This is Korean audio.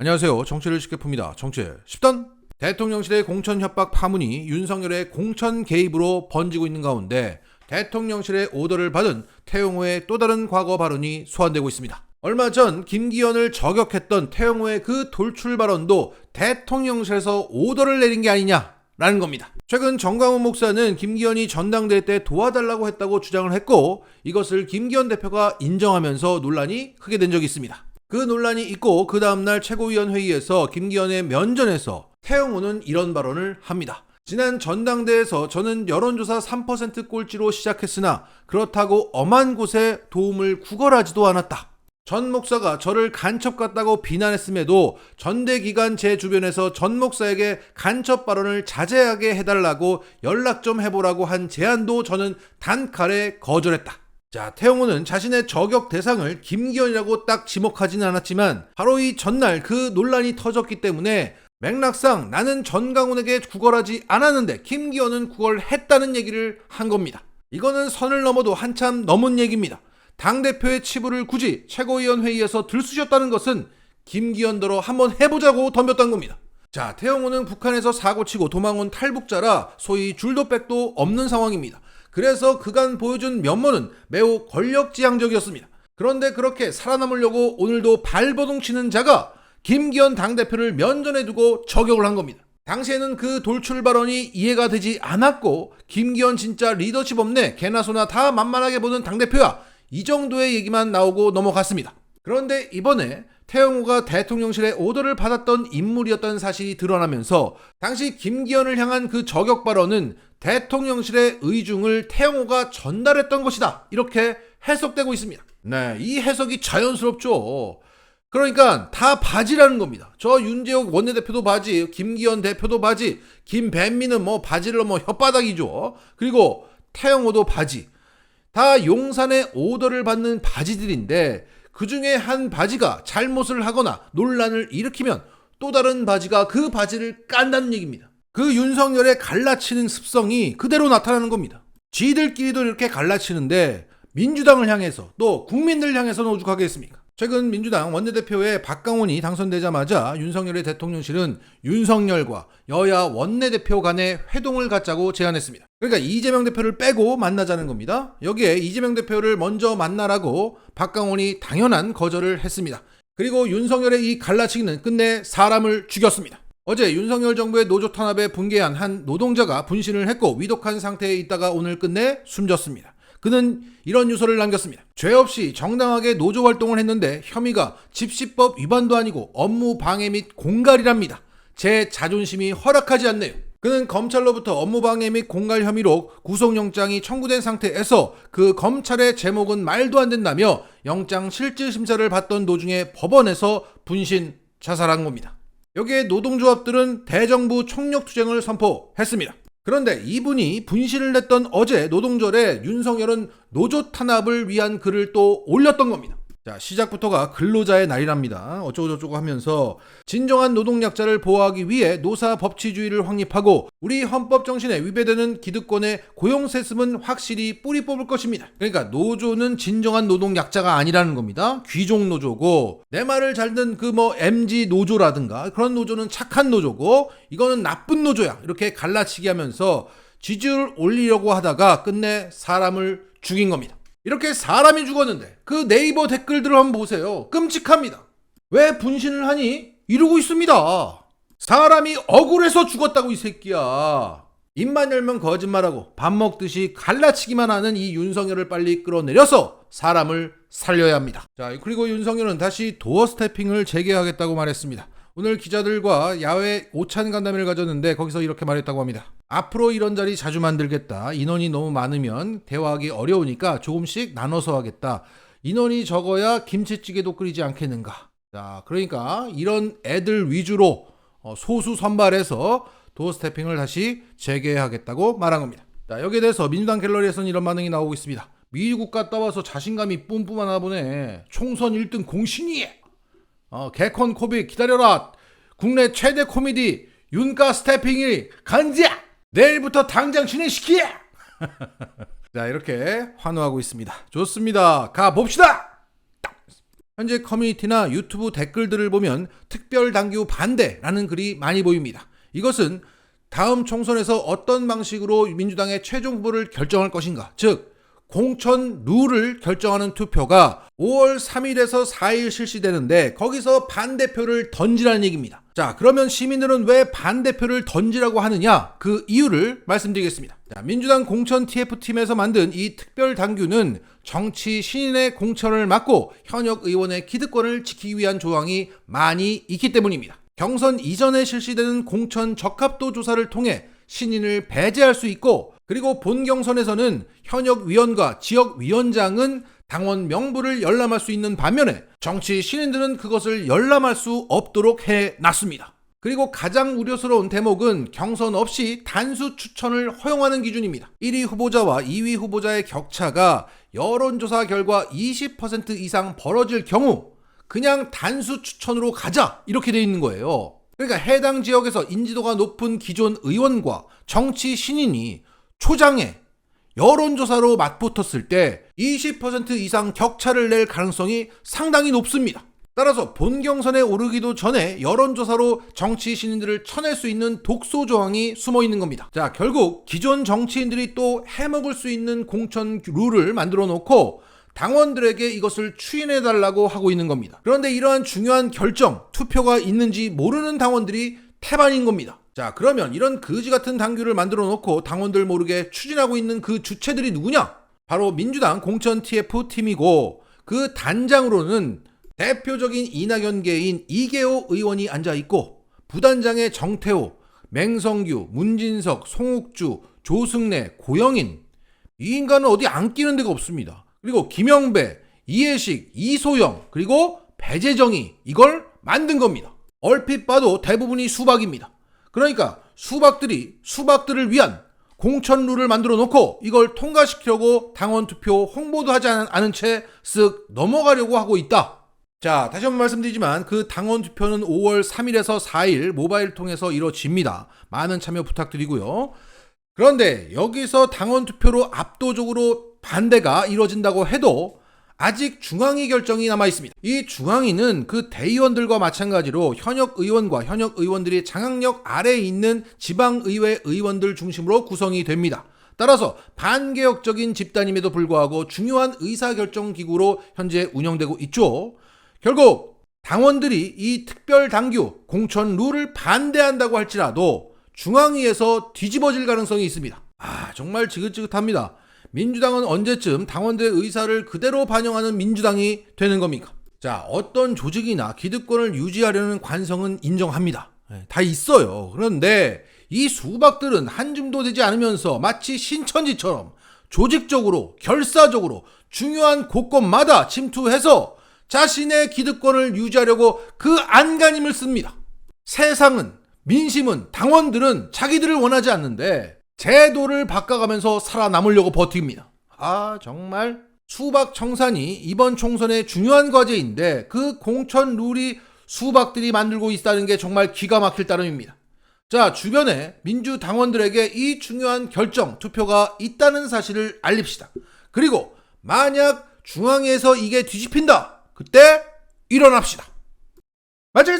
안녕하세요. 정치를 쉽게 풉니다. 정치 10단. 대통령실의 공천 협박 파문이 윤석열의 공천 개입으로 번지고 있는 가운데 대통령실의 오더를 받은 태영호의 또 다른 과거 발언이 소환되고 있습니다. 얼마 전 김기현을 저격했던 태영호의 그 돌출 발언도 대통령실에서 오더를 내린 게 아니냐라는 겁니다. 최근 정강훈 목사는 김기현이 전당대회 때 도와달라고 했다고 주장을 했고, 이것을 김기현 대표가 인정하면서 논란이 크게 된 적이 있습니다. 그 논란이 있고 그 다음날 최고위원 회의에서 김기현의 면전에서 태영호는 이런 발언을 합니다. 지난 전당대회에서 저는 여론조사 3% 꼴찌로 시작했으나 그렇다고 엄한 곳에 도움을 구걸하지도 않았다. 전 목사가 저를 간첩 같다고 비난했음에도 전대 기간 제 주변에서 전 목사에게 간첩 발언을 자제하게 해달라고 연락 좀 해보라고 한 제안도 저는 단칼에 거절했다. 자, 태영호는 자신의 저격 대상을 김기현이라고 딱 지목하지는 않았지만 바로 이 전날 그 논란이 터졌기 때문에 맥락상 나는 전강훈에게 구걸하지 않았는데 김기현은 구걸했다는 얘기를 한 겁니다. 이거는 선을 넘어도 한참 넘은 얘기입니다. 당대표의 치부를 굳이 최고위원 회의에서 들쑤셨다는 것은 김기현더러 한번 해보자고 덤볐던 겁니다. 자, 태영호는 북한에서 사고치고 도망온 탈북자라 소위 줄도 백도 없는 상황입니다. 그래서 그간 보여준 면모는 매우 권력지향적이었습니다. 그런데 그렇게 살아남으려고 오늘도 발버둥 치는 자가 김기현 당대표를 면전에 두고 저격을 한 겁니다. 당시에는 그 돌출 발언이 이해가 되지 않았고 김기현 진짜 리더십 없네, 개나 소나 다 만만하게 보는 당대표야, 이 정도의 얘기만 나오고 넘어갔습니다. 그런데 이번에 태영호가 대통령실의 오더를 받았던 인물이었다는 사실이 드러나면서 당시 김기현을 향한 그 저격 발언은 대통령실의 의중을 태영호가 전달했던 것이다, 이렇게 해석되고 있습니다. 네, 이 해석이 자연스럽죠. 그러니까 다 바지라는 겁니다. 저 윤재욱 원내대표도 바지, 김기현 대표도 바지, 김배민은 뭐 바지를 뭐 혓바닥이죠. 그리고 태영호도 바지. 다 용산의 오더를 받는 바지들인데 그 중에 한 바지가 잘못을 하거나 논란을 일으키면 또 다른 바지가 그 바지를 깐다는 얘기입니다. 그 윤석열의 갈라치는 습성이 그대로 나타나는 겁니다. 지들끼리도 이렇게 갈라치는데 민주당을 향해서 또 국민들 향해서는 오죽하겠습니까? 최근 민주당 원내대표의 박강원이 당선되자마자 윤석열의 대통령실은 윤석열과 여야 원내대표 간의 회동을 갖자고 제안했습니다. 그러니까 이재명 대표를 빼고 만나자는 겁니다. 여기에 이재명 대표를 먼저 만나라고 박강원이 당연한 거절을 했습니다. 그리고 윤석열의 이 갈라치기는 끝내 사람을 죽였습니다. 어제 윤석열 정부의 노조 탄압에 분개한 한 노동자가 분신을 했고 위독한 상태에 있다가 오늘 끝내 숨졌습니다. 그는 이런 유서를 남겼습니다. 죄 없이 정당하게 노조 활동을 했는데 혐의가 집시법 위반도 아니고 업무 방해 및 공갈이랍니다. 제 자존심이 허락하지 않네요. 그는 검찰로부터 업무방해 및 공갈 혐의로 구속영장이 청구된 상태에서 그 검찰의 제목은 말도 안 된다며 영장 실질심사를 받던 도중에 법원에서 분신 자살한 겁니다. 여기에 노동조합들은 대정부 총력투쟁을 선포했습니다. 그런데 이분이 분신을 냈던 어제 노동절에 윤석열은 노조 탄압을 위한 글을 또 올렸던 겁니다. 자, 시작부터가 근로자의 날이랍니다. 어쩌고저쩌고 하면서 진정한 노동약자를 보호하기 위해 노사법치주의를 확립하고 우리 헌법 정신에 위배되는 기득권의 고용세습은 확실히 뿌리 뽑을 것입니다. 그러니까 노조는 진정한 노동약자가 아니라는 겁니다. 귀족 노조고, 내 말을 잘 듣는 그 MG 노조라든가 그런 노조는 착한 노조고 이거는 나쁜 노조야, 이렇게 갈라치기 하면서 지지율을 올리려고 하다가 끝내 사람을 죽인 겁니다. 이렇게 사람이 죽었는데 그 네이버 댓글들을 한번 보세요. 끔찍합니다. 왜 분신을 하니? 이러고 있습니다. 사람이 억울해서 죽었다고 이 새끼야. 입만 열면 거짓말하고 밥 먹듯이 갈라치기만 하는 이 윤석열을 빨리 끌어내려서 사람을 살려야 합니다. 자, 그리고 윤석열은 다시 도어 스태핑을 재개하겠다고 말했습니다. 오늘 기자들과 야외 오찬 간담회를 가졌는데 거기서 이렇게 말했다고 합니다. 앞으로 이런 자리 자주 만들겠다. 인원이 너무 많으면 대화하기 어려우니까 조금씩 나눠서 하겠다. 인원이 적어야 김치찌개도 끓이지 않겠는가. 자, 그러니까 이런 애들 위주로 소수 선발해서 도어 스태핑을 다시 재개하겠다고 말한 겁니다. 자, 여기에 대해서 민주당 갤러리에서는 이런 반응이 나오고 있습니다. 미국 갔다 와서 자신감이 뿜뿜하나 보네. 총선 1등 공신이에. 개콘 코빅 기다려라. 국내 최대 코미디 윤가 스태핑이 간지야. 내일부터 당장 진행시키야. 자, 이렇게 환호하고 있습니다. 좋습니다. 가봅시다. 현재 커뮤니티나 유튜브 댓글들을 보면 특별당규 반대라는 글이 많이 보입니다. 이것은 다음 총선에서 어떤 방식으로 민주당의 최종 후보를 결정할 것인가, 즉 공천 룰을 결정하는 투표가 5월 3일에서 4일 실시되는데 거기서 반대표를 던지라는 얘기입니다. 자, 그러면 시민들은 왜 반대표를 던지라고 하느냐? 그 이유를 말씀드리겠습니다. 자, 민주당 공천 TF팀에서 만든 이 특별 당규는 정치 신인의 공천을 막고 현역 의원의 기득권을 지키기 위한 조항이 많이 있기 때문입니다. 경선 이전에 실시되는 공천 적합도 조사를 통해 신인을 배제할 수 있고, 그리고 본 경선에서는 현역 위원과 지역 위원장은 당원 명부를 열람할 수 있는 반면에 정치 신인들은 그것을 열람할 수 없도록 해놨습니다. 그리고 가장 우려스러운 대목은 경선 없이 단수 추천을 허용하는 기준입니다. 1위 후보자와 2위 후보자의 격차가 여론조사 결과 20% 이상 벌어질 경우 그냥 단수 추천으로 가자, 이렇게 돼 있는 거예요. 그러니까 해당 지역에서 인지도가 높은 기존 의원과 정치 신인이 초장에 여론조사로 맞붙었을 때 20% 이상 격차를 낼 가능성이 상당히 높습니다. 따라서 본 경선에 오르기도 전에 여론조사로 정치 신인들을 쳐낼 수 있는 독소 조항이 숨어 있는 겁니다. 자, 결국 기존 정치인들이 또 해먹을 수 있는 공천 룰을 만들어 놓고 당원들에게 이것을 추인해달라고 하고 있는 겁니다. 그런데 이러한 중요한 결정, 투표가 있는지 모르는 당원들이 태반인 겁니다. 자, 그러면 이런 거지 같은 당규를 만들어 놓고 당원들 모르게 추진하고 있는 그 주체들이 누구냐? 바로 민주당 공천 TF 팀이고, 그 단장으로는 대표적인 이낙연계인 이계호 의원이 앉아있고, 부단장의 정태호, 맹성규, 문진석, 송욱주, 조승래, 고영인, 이 인간은 어디 안 끼는 데가 없습니다. 그리고 김영배, 이해식, 이소영, 그리고 배재정이 이걸 만든 겁니다. 얼핏 봐도 대부분이 수박입니다. 그러니까 수박들을 위한 공천 룰을 만들어 놓고 이걸 통과시키려고 당원 투표 홍보도 하지 않은 채 쓱 넘어가려고 하고 있다. 자, 다시 한번 말씀드리지만 그 당원 투표는 5월 3일에서 4일 모바일 통해서 이루어집니다. 많은 참여 부탁드리고요. 그런데 여기서 당원 투표로 압도적으로 반대가 이루어진다고 해도 아직 중앙위 결정이 남아 있습니다. 이 중앙위는 그 대의원들과 마찬가지로 현역 의원과 현역 의원들이 장악력 아래에 있는 지방의회 의원들 중심으로 구성이 됩니다. 따라서 반개혁적인 집단임에도 불구하고 중요한 의사결정 기구로 현재 운영되고 있죠. 결국 당원들이 이 특별당규 공천 룰을 반대한다고 할지라도 중앙위에서 뒤집어질 가능성이 있습니다. 정말 지긋지긋합니다. 민주당은 언제쯤 당원들의 의사를 그대로 반영하는 민주당이 되는 겁니까? 자, 어떤 조직이나 기득권을 유지하려는 관성은 인정합니다. 다 있어요. 그런데 이 수박들은 한 줌도 되지 않으면서 마치 신천지처럼 조직적으로, 결사적으로 중요한 곳곳마다 침투해서 자신의 기득권을 유지하려고 그 안간힘을 씁니다. 세상은, 민심은, 당원들은 자기들을 원하지 않는데 제도를 바꿔가면서 살아남으려고 버팁니다. 정말 수박 청산이 이번 총선의 중요한 과제인데 그 공천 룰이 수박들이 만들고 있다는 게 정말 기가 막힐 따름입니다. 자, 주변에 민주당원들에게 이 중요한 결정, 투표가 있다는 사실을 알립시다. 그리고 만약 중앙에서 이게 뒤집힌다, 그때 일어납시다. 맞지?